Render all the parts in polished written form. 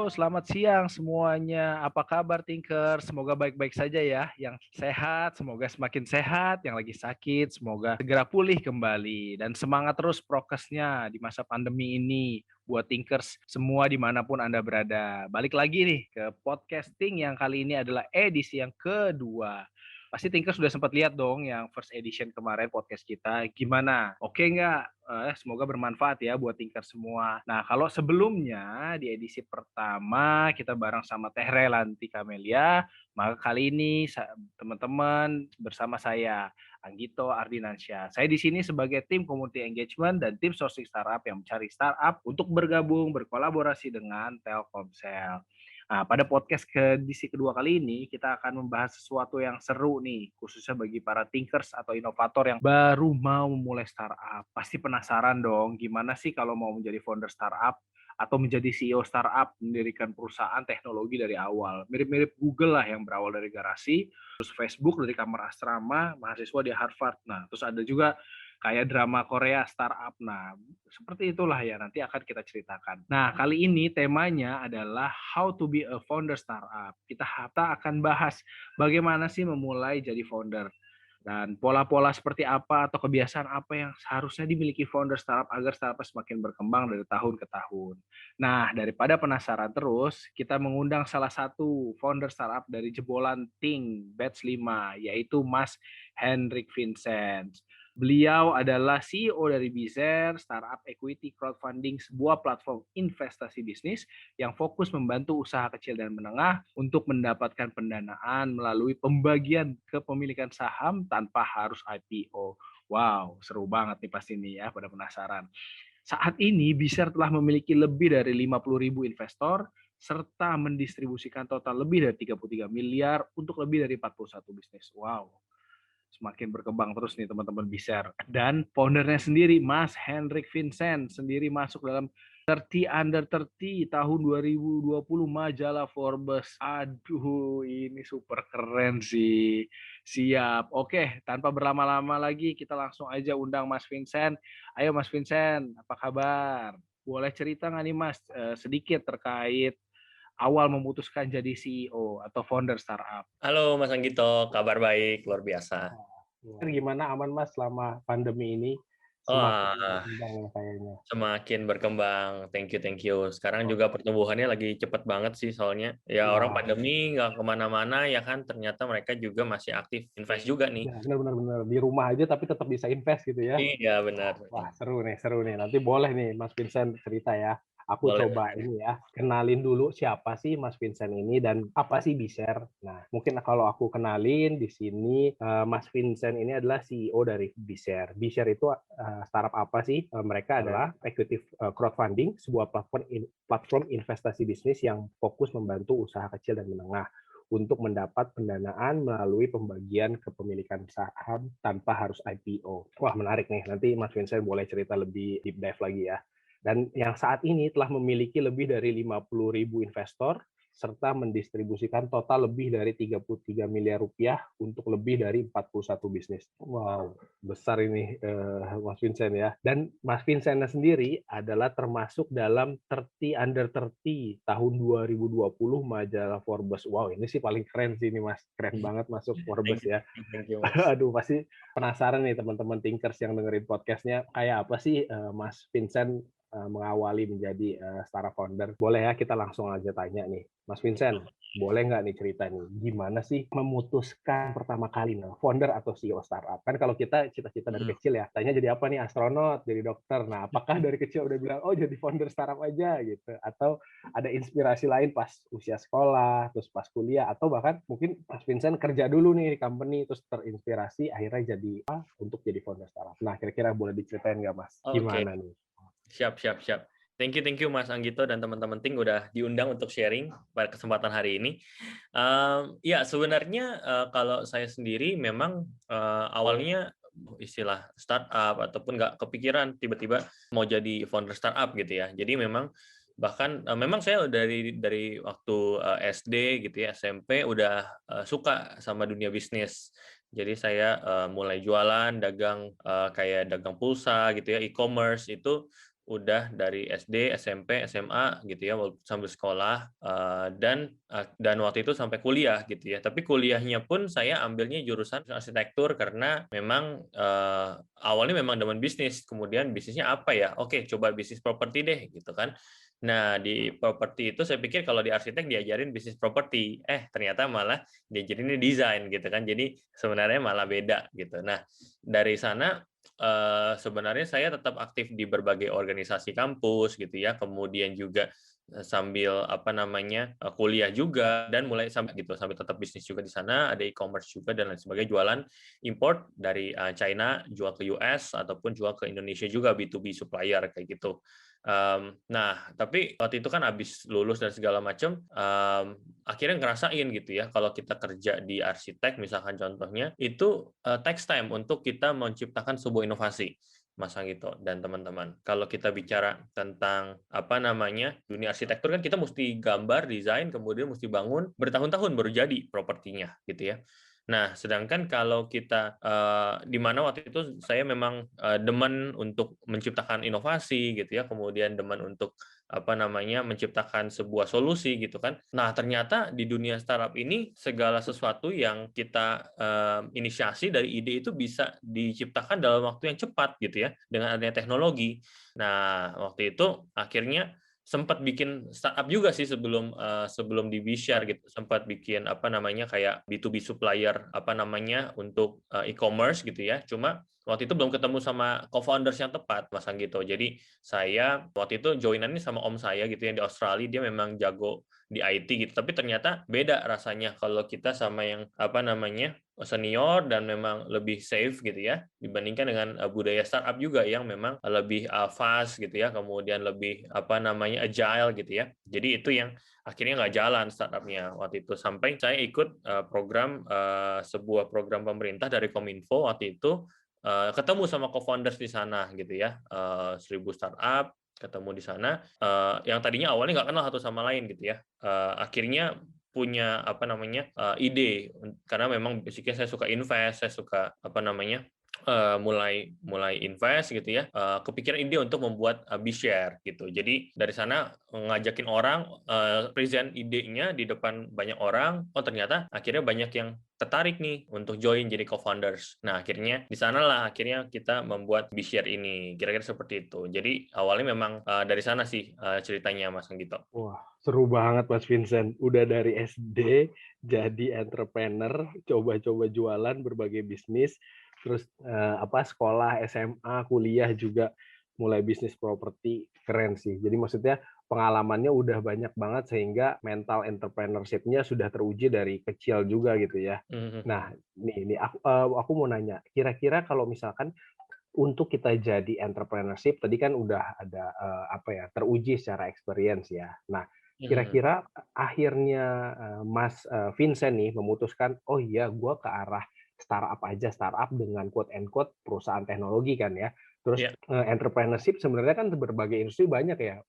selamat siang semuanya. Apa kabar Tinker? Semoga baik-baik saja ya. Yang sehat, semoga semakin sehat. Yang lagi sakit, semoga segera pulih kembali. Dan semangat terus prokesnya di masa pandemi ini. Buat Tinkers semua dimanapun Anda berada. Balik lagi nih ke podcasting yang kali ini adalah edisi yang kedua. Pasti Tinker sudah sempat lihat dong yang first edition kemarin podcast kita. Gimana? Oke nggak? Semoga bermanfaat ya buat Tinker semua. Nah, kalau sebelumnya di edisi pertama kita bareng sama Teh Relanti Kamelia, maka kali ini teman-teman bersama saya Anggito Ardinansyah. Saya di sini sebagai tim community engagement dan tim sourcing startup yang mencari startup untuk bergabung berkolaborasi dengan Telkomsel. Nah, pada podcast edisi kedua kali ini, kita akan membahas sesuatu yang seru nih, khususnya bagi para thinkers atau inovator yang baru mau memulai startup. Pasti penasaran dong, gimana sih kalau mau menjadi founder startup atau menjadi CEO startup, mendirikan perusahaan teknologi dari awal. Mirip-mirip Google lah yang berawal dari garasi, terus Facebook dari kamar asrama, mahasiswa di Harvard. Nah, terus ada juga kayak drama Korea startup. Nah, seperti itulah ya nanti akan kita ceritakan. Nah, kali ini temanya adalah how to be a founder startup. Kita akan bahas bagaimana sih memulai jadi founder dan pola-pola seperti apa atau kebiasaan apa yang seharusnya dimiliki founder startup agar startup semakin berkembang dari tahun ke tahun. Nah, daripada penasaran terus, kita mengundang salah satu founder startup dari jebolan Ting Batch 5, yaitu Mas Hendrik Vincent. Beliau adalah CEO dari Bizer, startup equity crowdfunding, sebuah platform investasi bisnis yang fokus membantu usaha kecil dan menengah untuk mendapatkan pendanaan melalui pembagian kepemilikan saham tanpa harus IPO. Wow, seru banget nih pasti nih ya, pada penasaran. Saat ini Bizer telah memiliki lebih dari 50.000 investor serta mendistribusikan total lebih dari 33 miliar untuk lebih dari 41 bisnis. Wow, semakin berkembang terus nih teman-teman Biser. Dan foundernya sendiri, Mas Hendrik Vincent, sendiri masuk dalam 30 Under 30 tahun 2020 majalah Forbes. Aduh, ini super keren sih. Siap. Oke, tanpa berlama-lama lagi, kita langsung aja undang Mas Vincent. Ayo Mas Vincent, apa kabar? Boleh cerita nggak nih Mas, sedikit terkait awal memutuskan jadi CEO atau founder startup? Halo Mas Anggito, kabar baik, luar biasa. Gimana aman Mas selama pandemi ini? Semakin Wah, berkembang ya kayaknya. semakin berkembang. Thank you. Sekarang juga pertumbuhannya lagi cepet banget sih, soalnya ya orang Wah, pandemi nggak kemana-mana ya kan, ternyata mereka juga masih aktif invest juga nih. ya benar-benar di rumah aja tapi tetap bisa invest gitu ya. Iya benar. Wah, seru nih. Nanti boleh nih Mas Vincent cerita ya. Aku Boleh. coba ini ya, kenalin dulu siapa sih Mas Vincent ini dan apa sih Biser. Nah, mungkin kalau aku kenalin di sini, Mas Vincent ini adalah CEO dari Biser. Biser itu startup apa sih? Mereka adalah equity crowdfunding, sebuah platform investasi bisnis yang fokus membantu usaha kecil dan menengah untuk mendapat pendanaan melalui pembagian kepemilikan saham tanpa harus IPO. Wah, menarik nih. Nanti Mas Vincent boleh cerita lebih deep dive lagi ya. Dan yang saat ini telah memiliki lebih dari 50.000 investor serta mendistribusikan total lebih dari 33 miliar rupiah untuk lebih dari 41 bisnis. Wow, besar ini Mas Vincent ya. Dan Mas Vincent sendiri adalah termasuk dalam 30 Under 30 tahun 2020 majalah Forbes. Wow, ini sih paling keren sih ini Mas. Keren banget masuk Forbes ya. Thank you Mas. Aduh, pasti penasaran nih teman-teman Thinkers yang dengerin podcastnya. Kayak apa sih Mas Vincent mengawali menjadi startup founder? Boleh ya kita langsung aja tanya nih. Mas Vincent, boleh nggak nih cerita nih, gimana sih memutuskan pertama kali founder atau CEO startup? Kan kalau kita cita-cita dari kecil ya, tanya jadi apa nih, astronot, jadi dokter. Nah, apakah dari kecil udah bilang, oh jadi founder startup aja gitu? Atau ada inspirasi lain pas usia sekolah, terus pas kuliah, atau bahkan mungkin Mas Vincent kerja dulu nih di company, terus terinspirasi akhirnya jadi untuk jadi founder startup. Nah, kira-kira boleh diceritain nggak Mas? Oke, Gimana nih? siap. Thank you Mas Anggito dan teman-teman Ting udah diundang untuk sharing pada kesempatan hari ini. Ya sebenarnya kalau saya sendiri memang awalnya istilah startup ataupun nggak kepikiran tiba-tiba mau jadi founder startup gitu ya. Jadi memang bahkan memang saya dari waktu SD gitu ya, SMP udah suka sama dunia bisnis. Jadi saya mulai jualan, dagang kayak dagang pulsa gitu ya, e-commerce itu udah dari SD, SMP, SMA gitu ya, sambil sekolah, dan waktu itu sampai kuliah gitu ya. Tapi kuliahnya pun saya ambilnya jurusan arsitektur karena memang awalnya memang demen bisnis, kemudian bisnisnya apa ya? Oke, coba bisnis properti deh gitu kan. Nah, di properti itu saya pikir kalau di arsitek diajarin bisnis properti, ternyata malah diajarinnya desain gitu kan. Jadi sebenarnya malah beda gitu. Nah, dari sana sebenarnya saya tetap aktif di berbagai organisasi kampus gitu ya, kemudian juga sambil kuliah juga, dan mulai sambil tetap bisnis juga di sana, ada e-commerce juga dan lain sebagainya, jualan import dari China jual ke US ataupun jual ke Indonesia juga, B2B supplier kayak gitu. Nah, tapi waktu itu kan habis lulus dan segala macam, akhirnya ngerasain gitu ya, kalau kita kerja di arsitek misalkan contohnya, itu takes time untuk kita menciptakan sebuah inovasi, Mas Anggito dan teman-teman. Kalau kita bicara tentang dunia arsitektur kan kita mesti gambar, desain, kemudian mesti bangun bertahun-tahun baru jadi propertinya gitu ya. Nah, sedangkan kalau kita di mana waktu itu saya memang demen untuk menciptakan inovasi gitu ya, kemudian demen untuk menciptakan sebuah solusi gitu kan. Nah, ternyata di dunia startup ini segala sesuatu yang kita inisiasi dari ide itu bisa diciptakan dalam waktu yang cepat gitu ya, dengan adanya teknologi. Nah, waktu itu akhirnya sempat bikin startup juga sih sebelum di Bshare gitu, sempat bikin kayak B2B supplier untuk e-commerce gitu ya. Cuma waktu itu belum ketemu sama co-founders yang tepat, Mas Anggito. Jadi saya waktu itu joinannya sama om saya gitu yang di Australia, dia memang jago di IT gitu. Tapi ternyata beda rasanya kalau kita sama yang senior dan memang lebih safe gitu ya, dibandingkan dengan budaya startup juga yang memang lebih fast gitu ya, kemudian lebih agile gitu ya. Jadi itu yang akhirnya nggak jalan startupnya waktu itu, sampai saya ikut sebuah program pemerintah dari Kominfo waktu itu, ketemu sama co-founders di sana gitu ya, 1000 startup ketemu di sana, yang tadinya awalnya nggak kenal satu sama lain gitu ya, akhirnya punya ide, karena memang basicnya saya suka invest, saya suka mulai invest gitu ya, kepikiran ide untuk membuat Bshare gitu. Jadi dari sana ngajakin orang present idenya di depan banyak orang, ternyata akhirnya banyak yang tertarik nih untuk join jadi co-founders. Nah, akhirnya di sanalah akhirnya kita membuat Bshare ini. Kira-kira seperti itu. Jadi awalnya memang dari sana sih ceritanya, Mas Anggito. Wah, seru banget Mas Vincent. Udah dari SD jadi entrepreneur, coba-coba jualan berbagai bisnis, terus sekolah, SMA, kuliah juga mulai bisnis properti. Keren sih. Jadi maksudnya pengalamannya udah banyak banget sehingga mental entrepreneurship-nya sudah teruji dari kecil juga gitu ya. Nah, ini aku mau nanya, kira-kira kalau misalkan untuk kita jadi entrepreneurship tadi kan udah ada teruji secara experience ya. Nah, kira-kira akhirnya Mas Vincent nih memutuskan, oh iya gue ke arah startup aja, startup dengan quote and quote perusahaan teknologi kan ya. Terus Iya. Entrepreneurship sebenarnya kan berbagai industri banyak ya,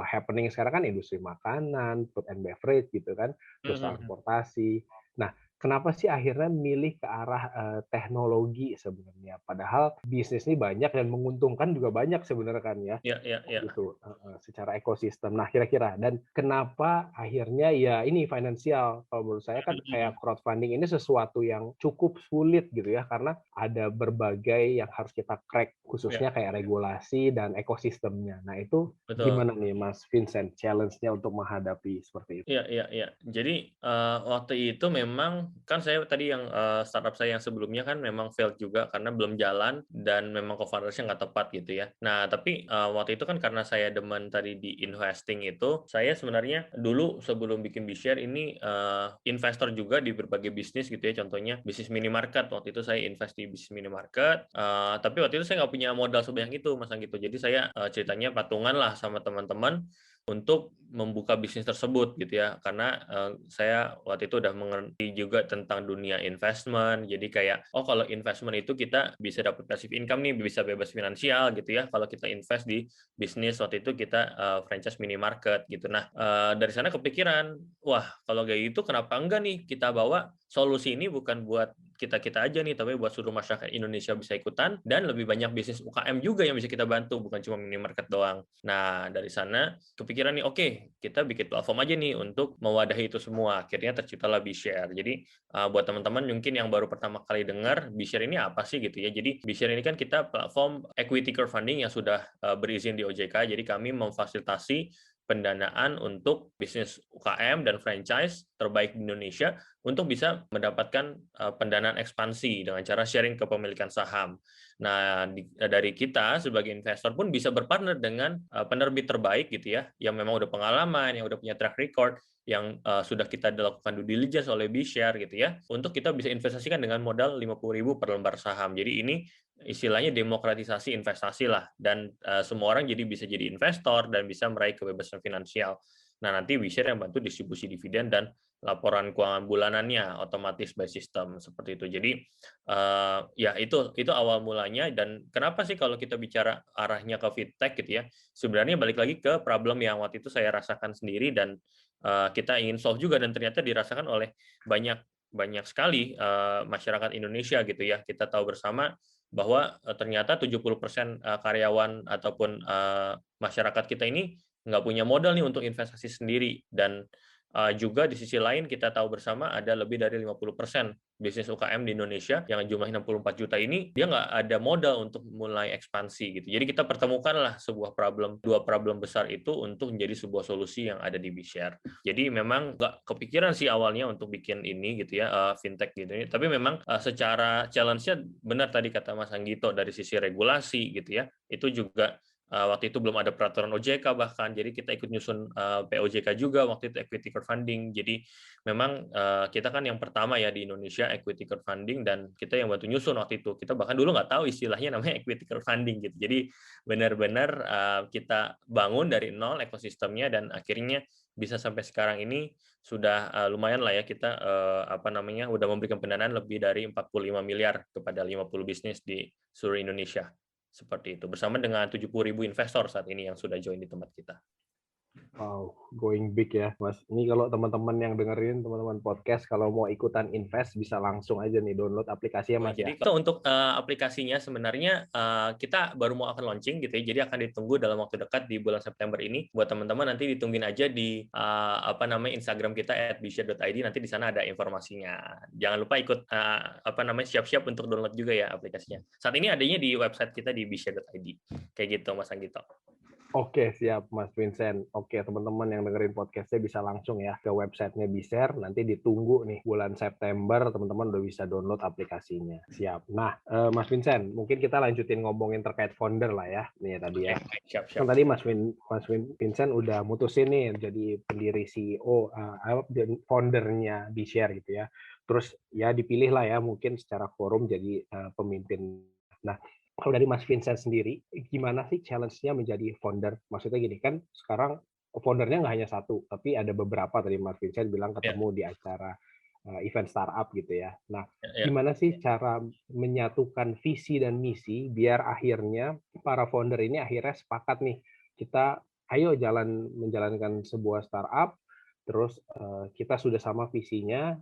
happening sekarang kan industri makanan, food and beverage gitu kan, terus transportasi. Nah, kenapa sih akhirnya milih ke arah teknologi sebenarnya? Padahal bisnis ini banyak dan menguntungkan juga banyak sebenarnya kan ya, Iya. gitu, secara ekosistem. Nah, kira-kira dan kenapa akhirnya ya ini finansial? Kalau menurut saya kan kayak crowdfunding ini sesuatu yang cukup sulit gitu ya, karena ada berbagai yang harus kita crack, khususnya kayak regulasi dan ekosistemnya. Nah, itu Betul. gimana nih Mas Vincent challenge-nya untuk menghadapi seperti itu? Iya. Jadi waktu itu memang kan saya tadi yang startup saya yang sebelumnya kan memang failed juga karena belum jalan dan memang co-foundersnya nggak tepat gitu ya. Nah, tapi waktu itu kan karena saya demen tadi di investing itu, saya sebenarnya dulu sebelum bikin Bshare ini investor juga di berbagai bisnis gitu ya. Contohnya bisnis minimarket. Waktu itu saya invest di bisnis minimarket. Tapi waktu itu saya nggak punya modal sebanyak itu, Mas gitu. Jadi saya ceritanya patungan lah sama teman-teman untuk membuka bisnis tersebut gitu ya, karena saya waktu itu udah mengerti juga tentang dunia investment. Jadi kayak kalau investment itu kita bisa dapat passive income nih, bisa bebas finansial gitu ya kalau kita invest di bisnis. Waktu itu kita franchise minimarket gitu. Nah, dari sana kepikiran, wah kalau kayak gitu kenapa enggak nih kita bawa solusi ini bukan buat kita aja nih, tapi buat seluruh masyarakat Indonesia bisa ikutan, dan lebih banyak bisnis UKM juga yang bisa kita bantu, bukan cuma minimarket doang. Nah, dari sana kepikiran nih, oke, kita bikin platform aja nih untuk mewadahi itu semua. Akhirnya terciptalah BeShare. Jadi, buat teman-teman mungkin yang baru pertama kali dengar, BeShare ini apa sih gitu ya. Jadi, BeShare ini kan kita platform equity crowdfunding yang sudah berizin di OJK, jadi kami memfasilitasi pendanaan untuk bisnis UKM dan franchise terbaik di Indonesia untuk bisa mendapatkan pendanaan ekspansi dengan cara sharing kepemilikan saham. Nah, dari kita sebagai investor pun bisa berpartner dengan penerbit terbaik gitu ya, yang memang udah pengalaman, yang udah punya track record, yang sudah kita lakukan due diligence oleh BeShare gitu ya, untuk kita bisa investasikan dengan modal 50.000 per lembar saham. Jadi ini istilahnya demokratisasi investasi lah, dan semua orang bisa jadi investor dan bisa meraih kebebasan finansial. Nah, nanti BeShare yang bantu distribusi dividen dan laporan keuangan bulanannya otomatis by system seperti itu. Jadi ya itu awal mulanya. Dan kenapa sih kalau kita bicara arahnya ke fintech gitu ya? Sebenarnya balik lagi ke problem yang waktu itu saya rasakan sendiri dan kita ingin solve juga, dan ternyata dirasakan oleh banyak sekali masyarakat Indonesia gitu ya. Kita tahu bersama bahwa ternyata 70% karyawan ataupun masyarakat kita ini nggak punya modal nih untuk investasi sendiri. Dan juga di sisi lain kita tahu bersama ada lebih dari 50% bisnis UKM di Indonesia yang jumlahnya 64 juta ini, dia nggak ada modal untuk mulai ekspansi gitu. Jadi kita pertemukanlah dua problem besar itu untuk menjadi sebuah solusi yang ada di BeShare. Jadi memang nggak kepikiran sih awalnya untuk bikin ini gitu ya, fintech gitu ya. Tapi memang secara challenge-nya benar tadi kata Mas Anggito, dari sisi regulasi gitu ya, itu juga waktu itu belum ada peraturan OJK bahkan, jadi kita ikut nyusun POJK juga waktu itu, equity crowdfunding. Jadi memang kita kan yang pertama ya di Indonesia equity crowdfunding, dan kita yang bantu nyusun waktu itu. Kita bahkan dulu nggak tahu istilahnya namanya equity crowdfunding gitu. Jadi benar-benar kita bangun dari nol ekosistemnya, dan akhirnya bisa sampai sekarang ini sudah lumayan lah ya, kita udah memberikan pendanaan lebih dari 45 miliar kepada 50 bisnis di seluruh Indonesia. Seperti itu, bersama dengan 70.000 investor saat ini yang sudah join di tempat kita. Wow, going big ya, Mas. Ini kalau teman-teman yang dengerin, teman-teman podcast, kalau mau ikutan invest, bisa langsung aja nih download aplikasinya, Mas. Jadi untuk aplikasinya sebenarnya kita baru mau akan launching gitu ya, jadi akan ditunggu dalam waktu dekat di bulan September ini. Buat teman-teman nanti ditungguin aja di Instagram kita @beshare.id, nanti di sana ada informasinya. Jangan lupa ikut siap-siap untuk download juga ya aplikasinya. Saat ini adanya di website kita di beshare.id. Kayak gitu, Mas Anggito. Oke, siap Mas Vincent. Oke, teman-teman yang dengerin podcastnya bisa langsung ya ke websitenya BeShare. Nanti ditunggu nih bulan September, teman-teman udah bisa download aplikasinya. Siap. Nah, Mas Vincent, mungkin kita lanjutin ngomongin terkait founder lah ya. Nih tadi ya. Siap. Kan tadi Mas Vincent udah mutusin nih jadi pendiri CEO, foundernya BeShare gitu ya. Terus ya dipilih lah ya mungkin secara forum jadi pemimpin. Nah, kalau dari Mas Vincent sendiri, gimana sih challenge-nya menjadi founder? Maksudnya gini, kan sekarang foundernya nggak hanya satu, tapi ada beberapa, tadi Mas Vincent bilang ketemu di acara event startup gitu ya. Nah, gimana sih cara menyatukan visi dan misi biar akhirnya para founder ini akhirnya sepakat nih, kita ayo menjalankan sebuah startup, terus kita sudah sama visinya,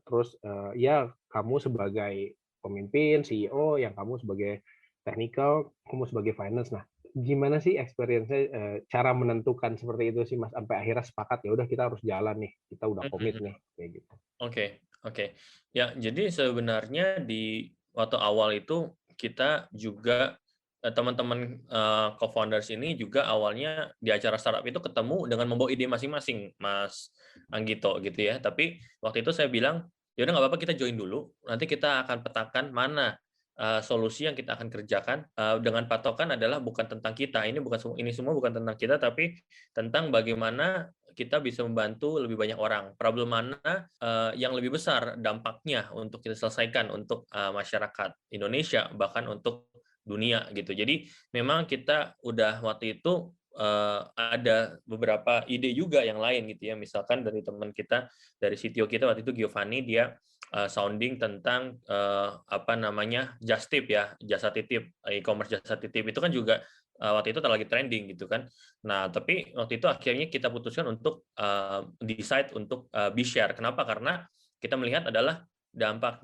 terus ya kamu sebagai pemimpin, CEO, yang kamu sebagai technical, kamu sebagai finance. Nah, gimana sih experience-nya, cara menentukan seperti itu sih Mas, sampai akhirnya sepakat, ya udah kita harus jalan nih, kita udah komit nih, kayak gitu. Oke. Ya, jadi sebenarnya di waktu awal itu kita juga teman-teman co-founders ini juga awalnya di acara startup itu ketemu dengan membawa ide masing-masing, Mas Anggito gitu ya. Tapi waktu itu saya bilang, ya udah nggak apa-apa, kita join dulu, nanti kita akan petakan mana solusi yang kita akan kerjakan, dengan patokan adalah bukan tentang kita, ini semua bukan tentang kita, tapi tentang bagaimana kita bisa membantu lebih banyak orang. Problem mana yang lebih besar dampaknya untuk kita selesaikan untuk masyarakat Indonesia, bahkan untuk dunia gitu. Jadi memang kita udah waktu itu ada beberapa ide juga yang lain gitu ya. Misalkan dari teman kita, dari CTO kita waktu itu Giovanni, dia sounding tentang just tip ya, jasa titip, e-commerce jasa titip itu kan juga waktu itu lagi trending gitu kan. Nah, tapi waktu itu akhirnya kita putuskan untuk decide untuk BeShare. Kenapa? Karena kita melihat adalah dampak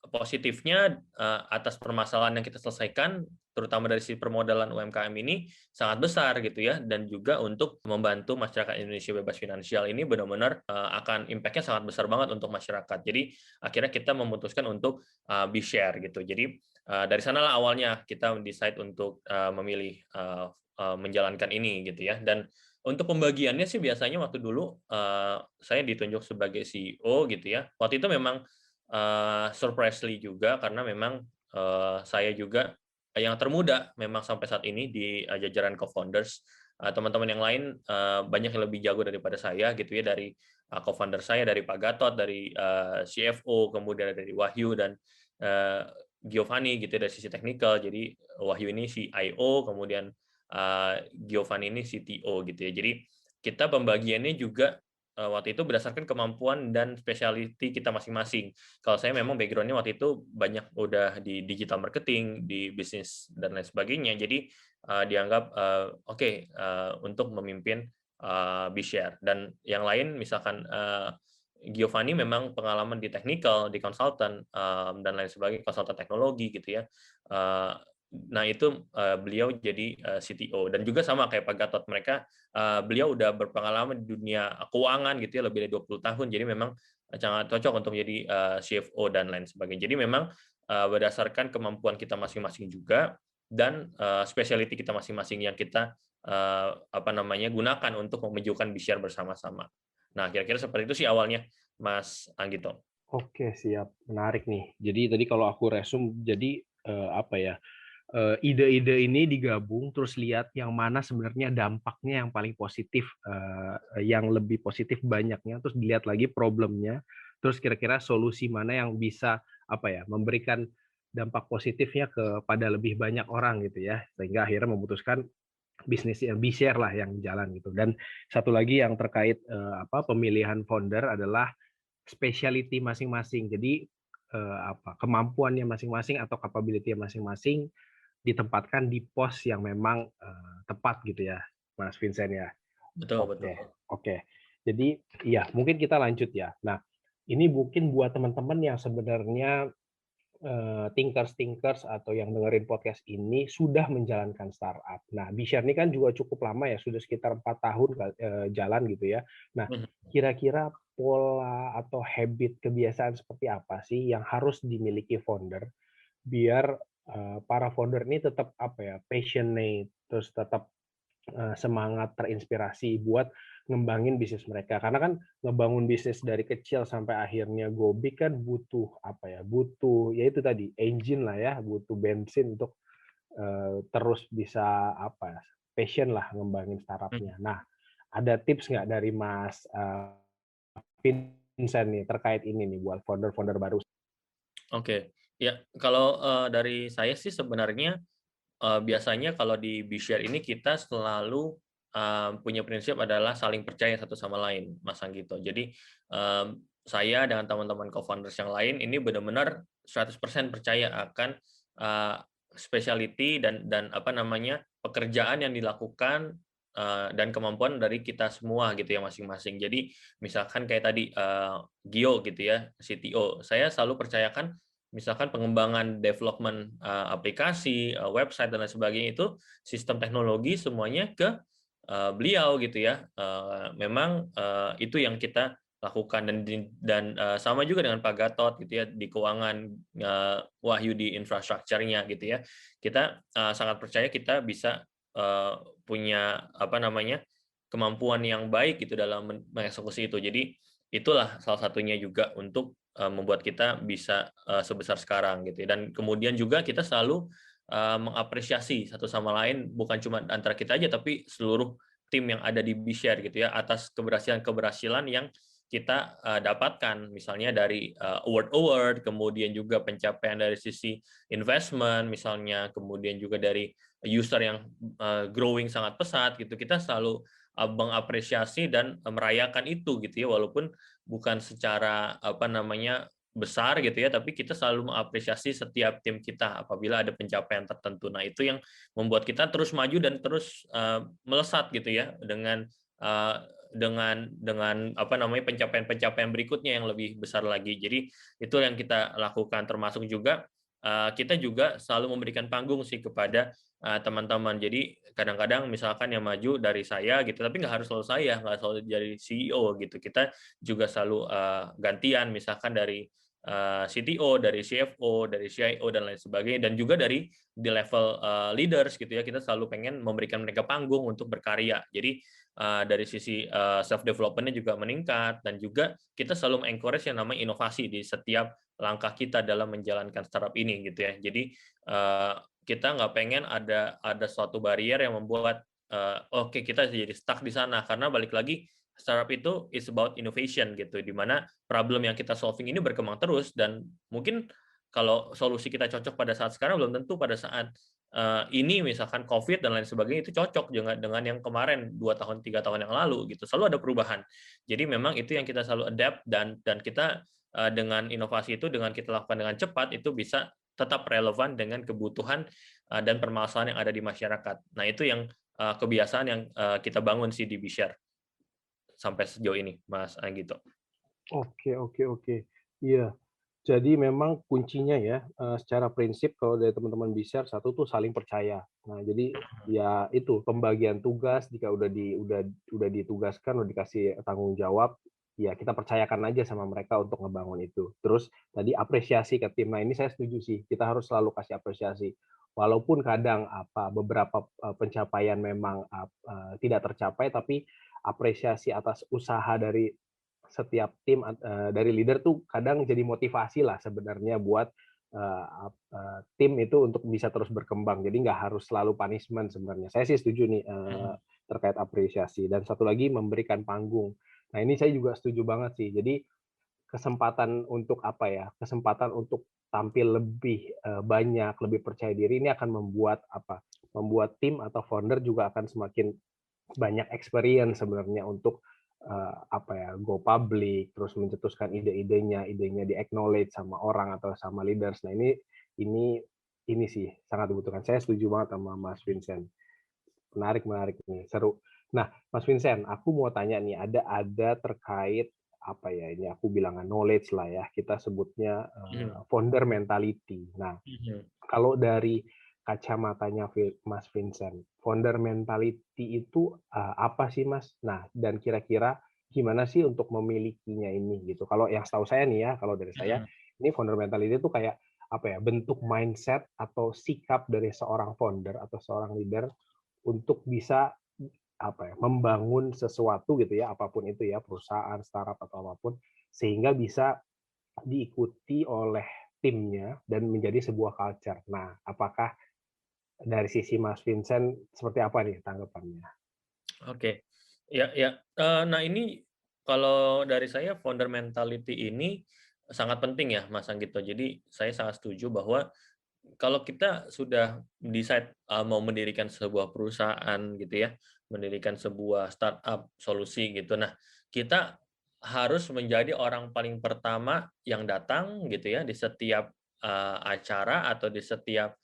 positifnya atas permasalahan yang kita selesaikan, terutama dari sisi permodalan UMKM ini sangat besar gitu ya, dan juga untuk membantu masyarakat Indonesia bebas finansial ini benar-benar akan impact-nya sangat besar banget untuk masyarakat. Jadi akhirnya kita memutuskan untuk B-share gitu. Jadi dari sanalah awalnya kita decide untuk memilih menjalankan ini gitu ya. Dan untuk pembagiannya sih biasanya waktu dulu saya ditunjuk sebagai CEO gitu ya. Waktu itu memang surprisingly juga karena memang saya juga yang termuda memang sampai saat ini di jajaran co-founders. Teman-teman yang lain banyak yang lebih jago daripada saya gitu ya, dari co-founder saya, dari Pak Gatot, dari CFO, kemudian dari Wahyu dan Giovanni gitu ya, dari sisi teknikal. Jadi Wahyu ini CIO, kemudian Giovanni ini CTO gitu ya. Jadi kita pembagiannya juga waktu itu berdasarkan kemampuan dan specialty kita masing-masing. Kalau saya memang background-nya waktu itu banyak udah di digital marketing, di bisnis dan lain sebagainya. Jadi dianggap oke untuk memimpin B-share. Dan yang lain misalkan Giovanni memang pengalaman di technical, di consultant dan lain sebagainya, konsultan teknologi gitu ya. Nah itu beliau jadi CTO, dan juga sama kayak Pak Gatot, mereka beliau udah berpengalaman di dunia keuangan gitu ya, lebih dari 20 tahun, jadi memang sangat cocok untuk menjadi CFO dan lain sebagainya. Jadi memang berdasarkan kemampuan kita masing-masing juga, dan specialty kita masing-masing yang kita gunakan untuk memajukan B-share bersama-sama. Nah, kira-kira seperti itu sih awalnya, Mas Anggito. Oke, siap. Menarik nih. Jadi tadi kalau aku resume, jadi ide-ide ini digabung, terus lihat yang mana sebenarnya dampaknya yang paling positif, yang lebih positif banyaknya, terus dilihat lagi problemnya, terus kira-kira solusi mana yang bisa memberikan dampak positifnya kepada lebih banyak orang gitu ya, sehingga akhirnya memutuskan bisnis yang B-share lah yang jalan gitu. Dan satu lagi yang terkait pemilihan founder adalah specialty masing-masing. Jadi kemampuannya masing-masing atau capability masing-masing ditempatkan di pos yang memang tepat gitu ya, Mas Vincent ya. Betul, betul. Oke. Jadi ya mungkin kita lanjut ya. Nah, ini mungkin buat teman-teman yang sebenarnya thinkers atau yang dengerin podcast ini sudah menjalankan startup. Nah, B-share ini kan juga cukup lama ya, sudah sekitar 4 tahun jalan gitu ya. Nah, kira-kira pola atau habit kebiasaan seperti apa sih yang harus dimiliki founder biar para founder ini tetap passionate, terus tetap semangat, terinspirasi buat ngembangin bisnis mereka. Karena kan ngebangun bisnis dari kecil sampai akhirnya go big kan butuh butuh ya itu tadi engine lah ya, butuh bensin untuk terus bisa passion lah ngembangin startupnya. Nah, ada tips nggak dari Mas Vincent nih terkait ini nih buat founder-founder baru? Oke, ya kalau dari saya sih sebenarnya biasanya kalau di B-share ini kita selalu punya prinsip adalah saling percaya satu sama lain, Mas Anggito. Jadi saya dengan teman-teman co-founders yang lain ini benar-benar 100% percaya akan specialty dan pekerjaan yang dilakukan dan kemampuan dari kita semua gitu ya masing-masing. Jadi misalkan kayak tadi Gio gitu ya, CTO, saya selalu percayakan misalkan pengembangan development aplikasi, website dan lain sebagainya itu sistem teknologi semuanya ke beliau gitu ya. Memang itu yang kita lakukan, dan sama juga dengan Pak Gatot gitu ya di keuangan, Wahyu di infrastrukturnya gitu ya. Kita sangat percaya kita bisa punya kemampuan yang baik gitu dalam mengeksekusi itu. Jadi itulah salah satunya juga untuk membuat kita bisa sebesar sekarang gitu ya. Dan kemudian juga kita selalu mengapresiasi satu sama lain, bukan cuma antara kita aja tapi seluruh tim yang ada di B-share gitu ya, atas keberhasilan yang kita dapatkan, misalnya dari award, kemudian juga pencapaian dari sisi investment misalnya, kemudian juga dari user yang growing sangat pesat gitu. Kita selalu mengapresiasi dan merayakan itu gitu ya, walaupun bukan secara besar gitu ya, tapi kita selalu mengapresiasi setiap tim kita apabila ada pencapaian tertentu. Nah, itu yang membuat kita terus maju dan terus melesat gitu ya, dengan dengan apa namanya pencapaian-pencapaian berikutnya yang lebih besar lagi. Jadi itu yang kita lakukan, termasuk juga kita juga selalu memberikan panggung sih kepada teman-teman. Jadi kadang-kadang misalkan yang maju dari saya gitu, tapi nggak harus selalu saya, nggak selalu jadi CEO gitu. Kita juga selalu gantian, misalkan dari CTO, dari CFO, dari CIO dan lain sebagainya, dan juga dari di level leaders gitu ya, kita selalu pengen memberikan mereka panggung untuk berkarya. Jadi dari sisi self development-nya juga meningkat, dan juga kita selalu encourage yang namanya inovasi di setiap langkah kita dalam menjalankan startup ini gitu ya. Jadi kita nggak pengen ada suatu barrier yang membuat oke, kita jadi stuck di sana, karena balik lagi startup itu is about innovation gitu, di mana problem yang kita solving ini berkembang terus, dan mungkin kalau solusi kita cocok pada saat sekarang belum tentu pada saat ini misalkan COVID dan lain sebagainya itu cocok dengan yang kemarin 2 tahun 3 tahun yang lalu gitu. Selalu ada perubahan. Jadi memang itu yang kita selalu adapt, dan kita dengan inovasi itu, dengan kita lakukan dengan cepat, itu bisa tetap relevan dengan kebutuhan dan permasalahan yang ada di masyarakat. Nah, itu yang kebiasaan yang kita bangun sih di Bishare sampai sejauh ini, Mas Anggito. Oke, oke, oke. Iya. Jadi memang kuncinya ya, secara prinsip kalau dari teman-teman Bishare, satu tuh saling percaya. Nah, jadi ya itu pembagian tugas jika udah ditugaskan, udah dikasih tanggung jawab, ya kita percayakan aja sama mereka untuk ngebangun itu. Terus tadi apresiasi ke tim. Nah, ini saya setuju sih. Kita harus selalu kasih apresiasi. Walaupun kadang beberapa pencapaian memang tidak tercapai, tapi apresiasi atas usaha dari setiap tim dari leader tuh kadang jadi motivasi lah sebenarnya buat tim itu untuk bisa terus berkembang. Jadi nggak harus selalu punishment sebenarnya. Saya sih setuju nih terkait apresiasi. Dan satu lagi memberikan panggung. Nah ini saya juga setuju banget sih. Jadi kesempatan untuk apa ya? Kesempatan untuk tampil lebih banyak, lebih percaya diri ini akan membuat apa? Membuat tim atau founder juga akan semakin banyak experience sebenarnya untuk go public, terus mencetuskan idenya di acknowledge sama orang atau sama leaders. Nah ini sih sangat dibutuhkan. Saya setuju banget sama Mas Vincent. Menarik nih, seru. Nah, Mas Vincent, aku mau tanya nih, ada terkait apa ya ini aku bilang knowledge lah ya, kita sebutnya founder mentality. Nah, kalau dari kacamatanya Mas Vincent, founder mentality itu apa sih Mas? Nah, dan kira-kira gimana sih untuk memilikinya ini gitu? Kalau yang setahu saya nih ya, kalau dari saya, ini founder mentality itu kayak apa ya? Bentuk mindset atau sikap dari seorang founder atau seorang leader untuk bisa apa ya? Membangun sesuatu gitu ya, apapun itu ya, perusahaan, startup atau apapun, sehingga bisa diikuti oleh timnya dan menjadi sebuah culture. Nah, apakah dari sisi Mas Vincent seperti apa nih tanggapannya? Oke. Ya, ya. Nah, ini kalau dari saya founder mentality ini sangat penting ya, Mas Anggito. Jadi saya sangat setuju bahwa kalau kita sudah decide mau mendirikan sebuah perusahaan gitu ya, mendirikan sebuah startup solusi gitu. Nah, kita harus menjadi orang paling pertama yang datang gitu ya di setiap acara atau di setiap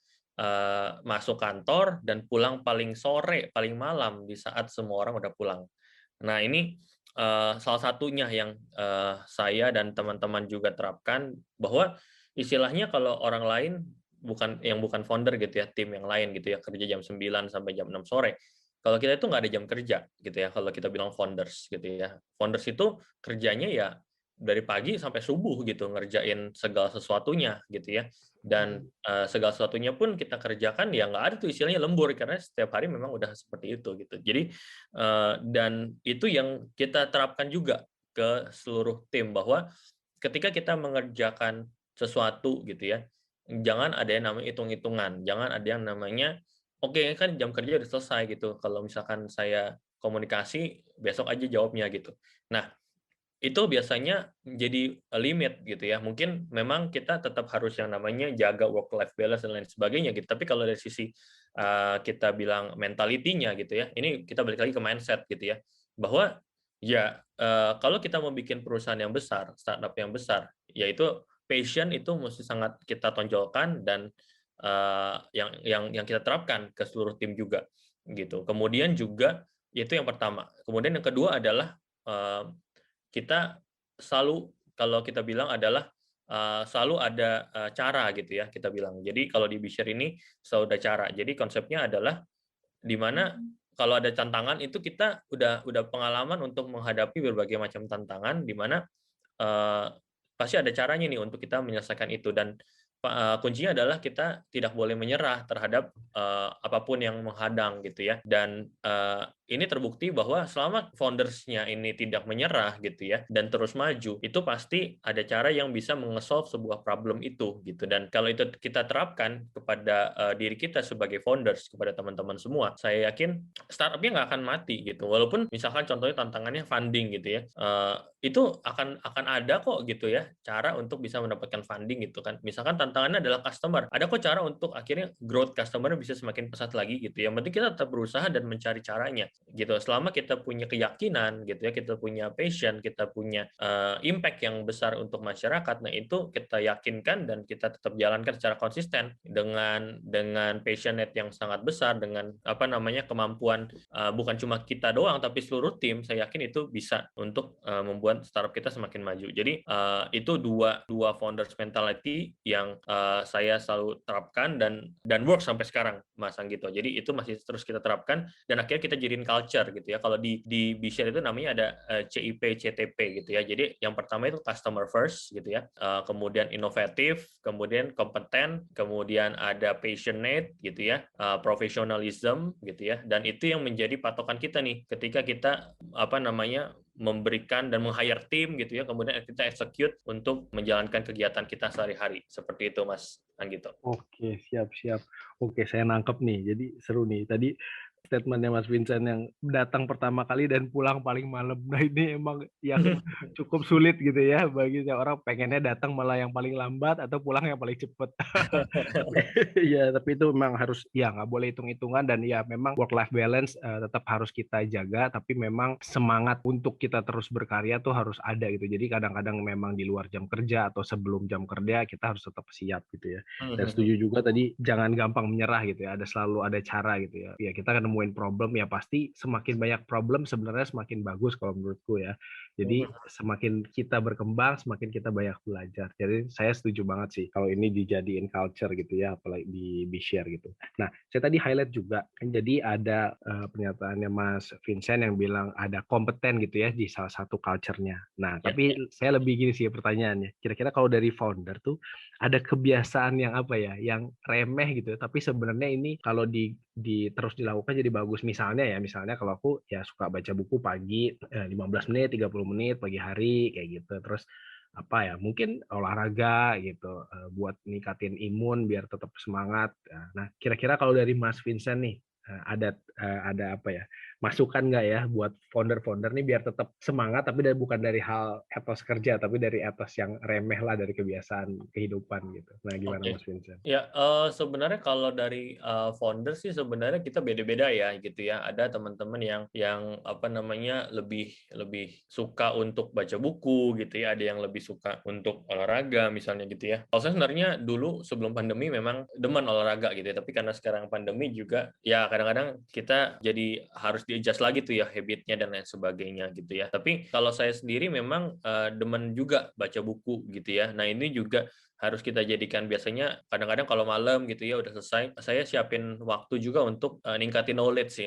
masuk kantor dan pulang paling sore, paling malam di saat semua orang udah pulang. Nah, ini salah satunya yang saya dan teman-teman juga terapkan, bahwa istilahnya kalau orang lain bukan founder gitu ya, tim yang lain gitu ya, kerja jam 9 sampai jam 6 sore. Kalau kita itu nggak ada jam kerja gitu ya, kalau kita bilang founders gitu ya. Founders itu kerjanya ya dari pagi sampai subuh gitu, ngerjain segala sesuatunya gitu ya. Dan segala sesuatunya pun kita kerjakan ya nggak ada tuh istilahnya lembur, karena setiap hari memang udah seperti itu gitu. Jadi dan itu yang kita terapkan juga ke seluruh tim, bahwa ketika kita mengerjakan sesuatu gitu ya, jangan ada yang namanya hitung-hitungan, jangan ada yang namanya oke kan jam kerja udah selesai gitu, kalau misalkan saya komunikasi besok aja jawabnya gitu. Nah, itu biasanya jadi limit gitu ya. Mungkin memang kita tetap harus yang namanya jaga work life balance dan lain sebagainya gitu. Tapi kalau dari sisi kita bilang mentality-nya gitu ya, ini kita balik lagi ke mindset gitu ya. Bahwa ya kalau kita mau bikin perusahaan yang besar, startup yang besar, yaitu passion itu mesti sangat kita tonjolkan, dan yang kita terapkan ke seluruh tim juga gitu. Kemudian juga Itu yang pertama. Kemudian yang kedua adalah kita selalu, kalau kita bilang adalah selalu ada cara gitu ya kita bilang. Jadi kalau di Bishare ini selalu ada cara. Jadi konsepnya adalah di mana kalau ada tantangan itu kita udah pengalaman untuk menghadapi berbagai macam tantangan, di mana eh, pasti ada caranya nih untuk kita menyelesaikan itu. Dan kuncinya adalah kita tidak boleh menyerah terhadap apapun yang menghadang gitu ya. Dan ini terbukti bahwa selama foundersnya ini tidak menyerah gitu ya dan terus maju, itu pasti ada cara yang bisa mengesolve sebuah problem itu gitu. Dan kalau itu kita terapkan kepada diri kita sebagai founders, kepada teman-teman semua, saya yakin startupnya nggak akan mati gitu. Walaupun misalkan contohnya tantangannya funding gitu ya, itu akan ada kok gitu ya cara untuk bisa mendapatkan funding gitu kan. Misalkan tantangannya adalah customer, ada kok cara untuk akhirnya growth customer bisa semakin pesat lagi gitu ya. Yang penting kita tetap berusaha dan mencari caranya gitu. Selama kita punya keyakinan gitu ya, kita punya passion, kita punya impact yang besar untuk masyarakat, nah itu kita yakinkan dan kita tetap jalankan secara konsisten dengan passionate yang sangat besar, dengan apa namanya kemampuan bukan cuma kita doang tapi seluruh tim. Saya yakin itu bisa untuk membuat startup kita semakin maju. Jadi itu dua founders mentality yang saya selalu terapkan dan work sampai sekarang, Mas Anggito. Jadi itu masih terus kita terapkan dan akhirnya kita jadiin culture gitu ya. Kalau di Bishare itu namanya ada CIP, CTP gitu ya. Jadi yang pertama itu customer first gitu ya. Kemudian inovatif, kemudian kompeten, kemudian ada passionate gitu ya, professionalism gitu ya. Dan itu yang menjadi patokan kita nih ketika kita apa namanya memberikan dan meng-hire tim gitu ya, kemudian kita execute untuk menjalankan kegiatan kita sehari-hari. Seperti itu, Mas Anggito. Oke, siap-siap. Oke, saya nangkep nih. Jadi seru nih. Tadi statementnya Mas Vincent yang datang pertama kali dan pulang paling malam. Nah ini emang yang cukup sulit gitu ya bagi orang pengennya datang malah yang paling lambat atau pulang yang paling cepet. Ya, tapi itu memang harus ya nggak boleh hitung-hitungan dan ya memang work life balance tetap harus kita jaga. Tapi memang semangat untuk kita terus berkarya tuh harus ada gitu. Jadi kadang-kadang memang di luar jam kerja atau sebelum jam kerja kita harus tetap siap gitu ya. Dan setuju juga tadi jangan gampang menyerah gitu ya. Ada selalu ada cara gitu ya. Ya kita kan nemuin problem ya pasti semakin banyak problem sebenarnya semakin bagus kalau menurutku ya. Jadi semakin kita berkembang semakin kita banyak belajar. Jadi saya setuju banget sih kalau ini dijadiin culture gitu ya apalagi di share gitu. Nah, saya tadi highlight juga kan jadi ada pernyataannya Mas Vincent yang bilang ada kompeten gitu ya di salah satu culture-nya. Nah, tapi saya lebih gini sih pertanyaannya. Kira-kira kalau dari founder tuh ada kebiasaan yang apa ya, yang remeh gitu, tapi sebenarnya ini kalau di terus dilakukan jadi bagus. Misalnya kalau aku ya suka baca buku pagi 15 menit, 30 menit pagi hari kayak gitu. Terus apa ya, mungkin olahraga gitu buat ningkatin imun biar tetap semangat. Nah, kira-kira kalau dari Mas Vincent nih ada apa ya? Masukan nggak ya buat founder-founder nih biar tetap semangat tapi bukan dari hal etos kerja tapi dari etos yang remeh lah dari kebiasaan kehidupan gitu. Nah, gimana Mas Vincent? Ya, sebenarnya kalau dari founder sih sebenarnya kita beda-beda ya gitu ya. Ada teman-teman yang apa namanya lebih suka untuk baca buku gitu ya. Ada yang lebih suka untuk olahraga misalnya gitu ya. Kalau saya sebenarnya dulu sebelum pandemi memang demen olahraga gitu ya. Tapi karena sekarang pandemi juga ya kadang-kadang kita jadi harus di-adjust lagi tuh ya habitnya dan lain sebagainya gitu ya. Tapi kalau saya sendiri memang demen juga baca buku gitu ya. Nah ini juga harus kita jadikan biasanya kadang-kadang kalau malam gitu ya udah selesai, saya siapin waktu juga untuk ningkatin knowledge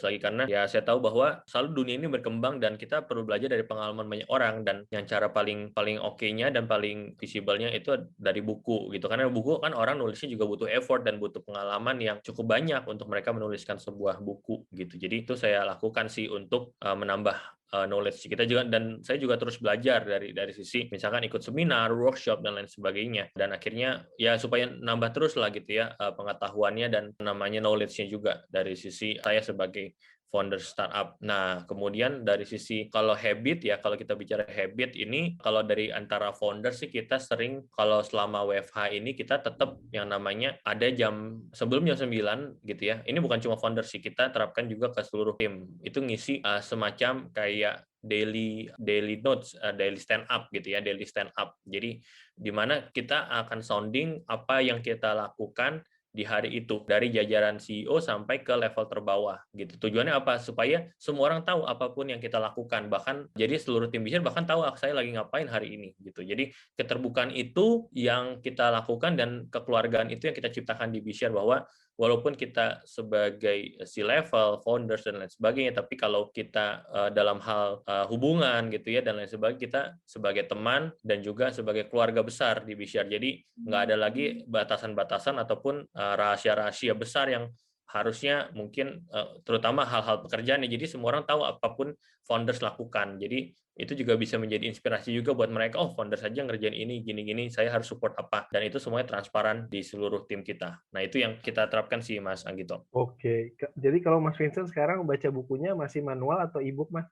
lagi karena ya saya tahu bahwa selalu dunia ini berkembang dan kita perlu belajar dari pengalaman banyak orang dan yang cara paling oke-nya dan paling visible-nya itu dari buku gitu karena buku kan orang nulisnya juga butuh effort dan butuh pengalaman yang cukup banyak untuk mereka menuliskan sebuah buku gitu. Jadi itu saya lakukan sih untuk menambah knowledge kita juga dan saya juga terus belajar dari sisi misalkan ikut seminar, workshop dan lain sebagainya dan akhirnya ya supaya nambah terus lah gitu ya pengetahuannya dan namanya knowledge-nya juga dari sisi saya sebagai founder startup. Nah, kemudian dari sisi kalau habit ya, kalau kita bicara habit ini, kalau dari antara founder sih kita sering, kalau selama WFH ini kita tetap yang namanya ada jam, sebelum jam 9 gitu ya, ini bukan cuma founder sih, kita terapkan juga ke seluruh tim. Itu ngisi semacam kayak daily notes, daily stand up gitu ya, daily stand up. Jadi di mana kita akan sounding apa yang kita lakukan di hari itu dari jajaran CEO sampai ke level terbawah gitu. Tujuannya apa? Supaya semua orang tahu apapun yang kita lakukan, bahkan jadi seluruh tim bisnis bahkan tahu saya lagi ngapain hari ini gitu. Jadi keterbukaan itu yang kita lakukan dan kekeluargaan itu yang kita ciptakan di Bshare, bahwa walaupun kita sebagai C-level, founders dan lain sebagainya, tapi kalau kita dalam hal hubungan gitu ya dan lain sebagainya, kita sebagai teman dan juga sebagai keluarga besar di Bshare. Jadi nggak ada lagi batasan-batasan ataupun rahasia-rahasia besar yang harusnya mungkin terutama hal-hal pekerjaan ya. Jadi semua orang tahu apapun founders lakukan. Jadi itu juga bisa menjadi inspirasi juga buat mereka. Oh, founders saja ngerjain ini, gini-gini, saya harus support apa. Dan itu semuanya transparan di seluruh tim kita. Nah, itu yang kita terapkan sih, Mas Anggito. Oke, jadi kalau Mas Vincent sekarang baca bukunya masih manual atau e-book, Mas?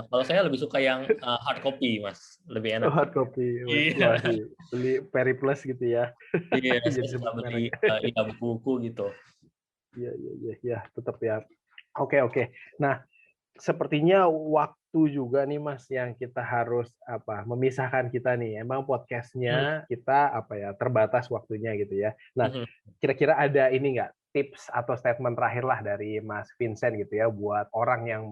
Kalau saya lebih suka yang hard copy, Mas. Lebih enak. Hard copy. Iya. Wah, beli Periplus gitu ya. Iya, saya Jadi suka sebut beli merek. buku-buku gitu. Iya, tetap ya. Oke. Nah, sepertinya waktu juga nih Mas yang kita harus memisahkan kita nih. Emang podcastnya kita terbatas waktunya gitu ya. Nah, kira-kira ada ini nggak tips atau statement terakhir lah dari Mas Vincent gitu ya buat orang yang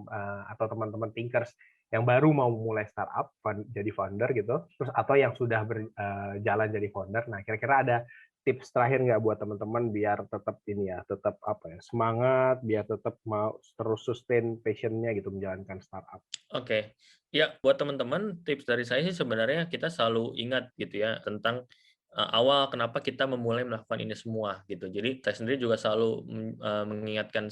atau teman-teman thinkers yang baru mau mulai startup jadi founder gitu, terus atau yang sudah berjalan jadi founder. Nah, kira-kira ada tips terakhir nggak buat teman-teman biar tetap ini ya, tetap semangat, biar tetap mau terus sustain passion-nya gitu menjalankan startup. Oke. Ya, buat teman-teman, tips dari saya sih sebenarnya kita selalu ingat gitu ya tentang awal kenapa kita memulai melakukan ini semua gitu. Jadi saya sendiri juga selalu mengingatkan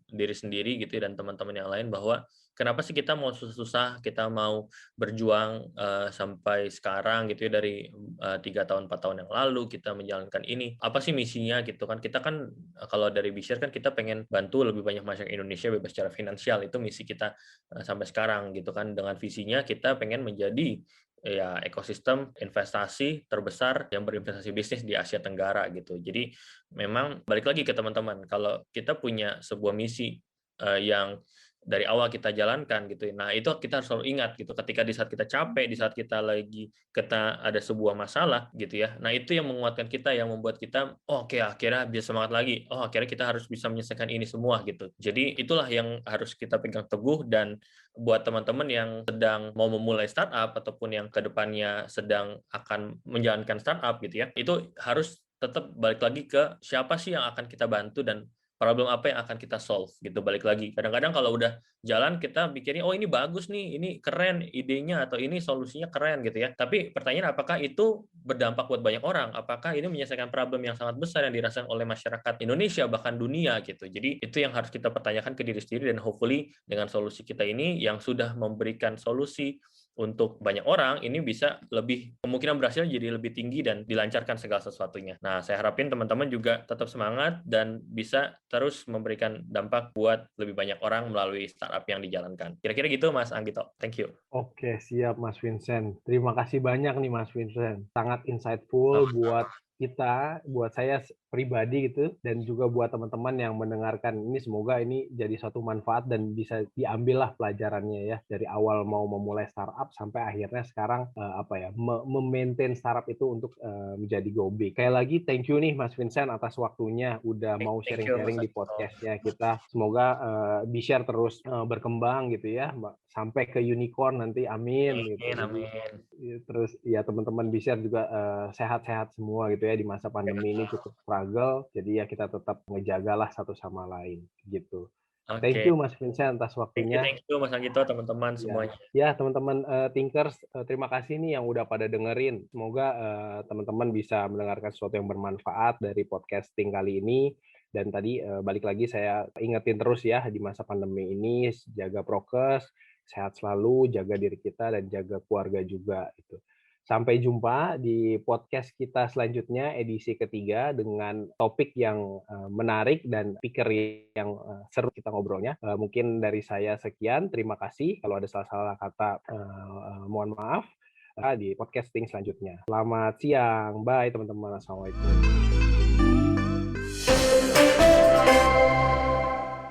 diri sendiri gitu ya, dan teman-teman yang lain bahwa kenapa sih kita mau susah-susah, kita mau berjuang sampai sekarang gitu ya, dari 3 tahun 4 tahun yang lalu kita menjalankan ini. Apa sih misinya gitu kan? Kita kan kalau dari Bshare kan kita pengen bantu lebih banyak masyarakat Indonesia bebas secara finansial. Itu misi kita sampai sekarang gitu kan. Dengan visinya kita pengen menjadi ya ekosistem investasi terbesar yang berinvestasi bisnis di Asia Tenggara gitu. Jadi memang balik lagi ke teman-teman, kalau kita punya sebuah misi yang dari awal kita jalankan gitu. Nah, itu kita harus selalu ingat gitu. Ketika di saat kita capek, di saat kita ada sebuah masalah gitu ya. Nah, itu yang menguatkan kita, yang membuat kita oke, akhirnya bisa semangat lagi. Oh, akhirnya kita harus bisa menyelesaikan ini semua gitu. Jadi itulah yang harus kita pegang teguh. Dan buat teman-teman yang sedang mau memulai startup ataupun yang kedepannya sedang akan menjalankan startup gitu ya, itu harus tetap balik lagi ke siapa sih yang akan kita bantu dan problem apa yang akan kita solve gitu. Balik lagi, kadang-kadang kalau udah jalan kita pikirnya oh ini bagus nih, ini keren idenya atau ini solusinya keren gitu ya, tapi pertanyaan apakah itu berdampak buat banyak orang, apakah ini menyelesaikan problem yang sangat besar yang dirasakan oleh masyarakat Indonesia bahkan dunia gitu. Jadi itu yang harus kita pertanyakan ke diri sendiri, dan hopefully dengan solusi kita ini yang sudah memberikan solusi untuk banyak orang, ini bisa lebih, kemungkinan berhasil jadi lebih tinggi dan dilancarkan segala sesuatunya. Nah, saya harapin teman-teman juga tetap semangat dan bisa terus memberikan dampak buat lebih banyak orang melalui startup yang dijalankan. Kira-kira gitu, Mas Anggito. Thank you. Oke, siap Mas Vincent. Terima kasih banyak nih Mas Vincent. Sangat insightful buat kita, buat saya pribadi gitu, dan juga buat teman-teman yang mendengarkan ini. Semoga ini jadi suatu manfaat dan bisa diambil lah pelajarannya ya, dari awal mau memulai startup sampai akhirnya sekarang memaintain startup itu untuk menjadi go big. Kayak lagi thank you nih Mas Vincent atas waktunya udah mau sharing-sharing di podcastnya kita. Semoga Bshare terus berkembang gitu ya, sampai ke unicorn nanti, amin gitu. Amin. Terus ya teman-teman Bshare juga sehat-sehat semua gitu ya di masa pandemi ini cukup struggle, jadi ya kita tetap ngejagalah satu sama lain gitu. Thank you Mas Vincent atas waktunya. Thank you Mas Anggito, teman-teman semuanya. Ya teman-teman Thinkers, terima kasih nih yang udah pada dengerin. Semoga teman-teman bisa mendengarkan sesuatu yang bermanfaat dari podcasting kali ini. Dan tadi balik lagi saya ingetin terus ya, di masa pandemi ini jaga prokes, sehat selalu, jaga diri kita dan jaga keluarga juga gitu. Sampai jumpa di podcast kita selanjutnya, edisi ketiga, dengan topik yang menarik dan speaker yang seru kita ngobrolnya. Mungkin dari saya sekian, terima kasih. Kalau ada salah-salah kata, mohon maaf. Di podcasting selanjutnya. Selamat siang, bye teman-teman. Assalamualaikum.